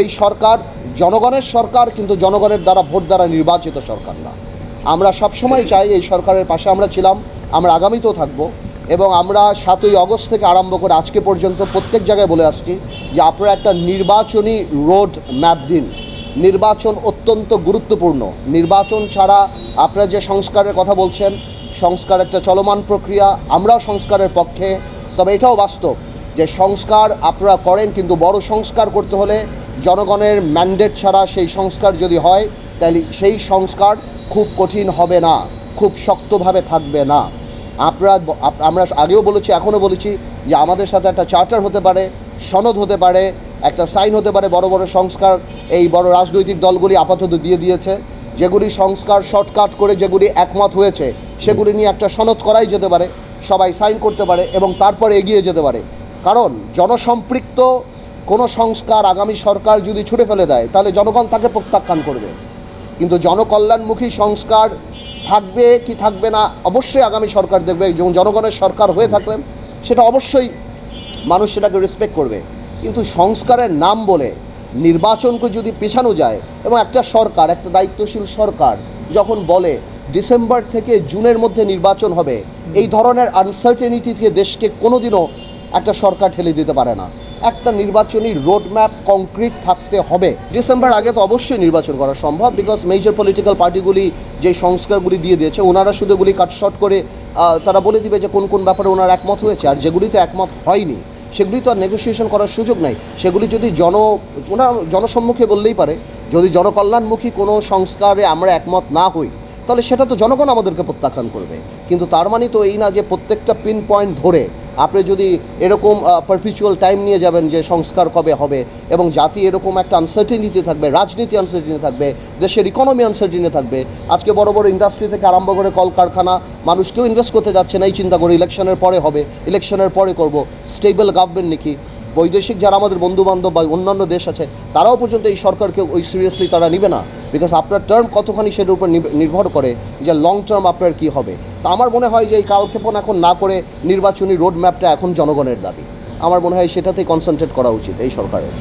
এই সরকার জনগণের সরকার, কিন্তু জনগণের দ্বারা ভোট দ্বারা নির্বাচিত সরকার না। আমরা সবসময় চাই, এই সরকারের পাশে আমরা ছিলাম, আমরা আগামীতেও থাকব। এবং আমরা 7ই আগস্ট থেকে আরম্ভ করে আজকে পর্যন্ত প্রত্যেক জায়গায় বলে আসছি যে আপনারা একটা নির্বাচনী রোড ম্যাপ দিন। নির্বাচন অত্যন্ত গুরুত্বপূর্ণ। নির্বাচন ছাড়া আপনারা যে সংস্কারের কথা বলছেন, সংস্কার একটা চলমান প্রক্রিয়া, আমরাও সংস্কারের পক্ষে। তবে এটাও বাস্তব যে সংস্কার আপনারা করেন, কিন্তু বড় সংস্কার করতে হলে জনগণের ম্যান্ডেট ছাড়া সেই সংস্কার যদি হয়, তাহলে সেই সংস্কার খুব কঠিন হবে না, খুব শক্তভাবে থাকবে না। আমরা আগেও বলেছি, এখনও বলেছি যে আমাদের সাথে একটা চার্টার হতে পারে, সনদ হতে পারে, একটা সাইন হতে পারে। বড় বড় সংস্কার এই বড় রাজনৈতিক দলগুলি আপাতত দিয়ে দিয়েছে। যেগুলি সংস্কার শর্টকাট করে যেগুলি একমত হয়েছে, সেগুলি নিয়ে একটা সনদ করাই যেতে পারে, সবাই সাইন করতে পারে এবং তারপরে এগিয়ে যেতে পারে। কারণ জনসম্পৃক্ত কোনো সংস্কার আগামী সরকার যদি ছুঁড়ে ফেলে দেয়, তাহলে জনগণ তাকে প্রত্যাখ্যান করবে। কিন্তু জনকল্যাণমুখী সংস্কার থাকবে কি থাকবে না, অবশ্যই আগামী সরকার দেখবে। এবং জনগণের সরকার হয়ে থাকলেন সেটা অবশ্যই মানুষ সেটাকে রেসপেক্ট করবে। কিন্তু সংস্কারের নাম বলে নির্বাচনকে যদি পেছানো যায়, এবং একটা সরকার, একটা দায়িত্বশীল সরকার যখন বলে ডিসেম্বর থেকে জুনের মধ্যে নির্বাচন হবে, এই ধরনের আনসার্টেনিটি থেকে দেশকে কোনোদিনও একটা সরকার ঠেলে দিতে পারে না। একটা নির্বাচনী রোডম্যাপ কংক্রিট থাকতে হবে। ডিসেম্বর আগে তো অবশ্যই নির্বাচন করা সম্ভব, বিকজ মেজর পলিটিক্যাল পার্টিগুলি যে সংস্কারগুলি দিয়ে দিয়েছে, ওনারা শুধু এগুলি কাটশট করে তারা বলে দিবে যে কোন কোন ব্যাপারে ওনারা একমত হয়েছে। আর যেগুলিতে একমত হয়নি সেগুলি তো আর নেগোসিয়েশন করার সুযোগ নাই। সেগুলি যদি ওনারা জনসম্মুখে বললেই পারে, যদি জনকল্যাণমুখী কোনো সংস্কারে আমরা একমত না হই, তাহলে সেটা তো জনগণ আমাদেরকে প্রত্যাখ্যান করবে। কিন্তু তার মানে তো এই না যে প্রত্যেকটা পিন পয়েন্ট ধরে আপনি যদি এরকম পারপিচুয়াল টাইম নিয়ে যাবেন যে সংস্কার কবে হবে, এবং জাতি এরকম একটা আনসার্টেনিটি থাকবে, রাজনীতি আনসার্টেনিটি থাকবে, দেশের ইকোনমি আনসার্টেনিটি থাকবে। আজকে বড় বড় ইন্ডাস্ট্রি থেকে আরম্ভ করে কলকারখানা, মানুষ কেউ ইনভেস্ট করতে যাচ্ছে না, এই চিন্তা করে ইলেকশনের পরে হবে, ইলেকশনের পরে করব, স্টেবল গভর্নমেন্ট নাকি। বৈদেশিক যারা আমাদের বন্ধুবান্ধব বা অন্যান্য দেশ আছে, তারাও পর্যন্ত এই সরকারকে ওই সিরিয়াসলি তারা নেবে না। বিকজ আপনার টার্ম কতখানি সেটার উপর নির্ভর করে যে লং টার্ম আপনার কী হবে। তা আমার মনে হয় যে এই কালক্ষেপণ এখন না করে নির্বাচনী রোড ম্যাপটা এখন জনগণের দাবি। আমার মনে হয় সেটাতেই কনসেন্ট্রেট করা উচিত এই সরকারের।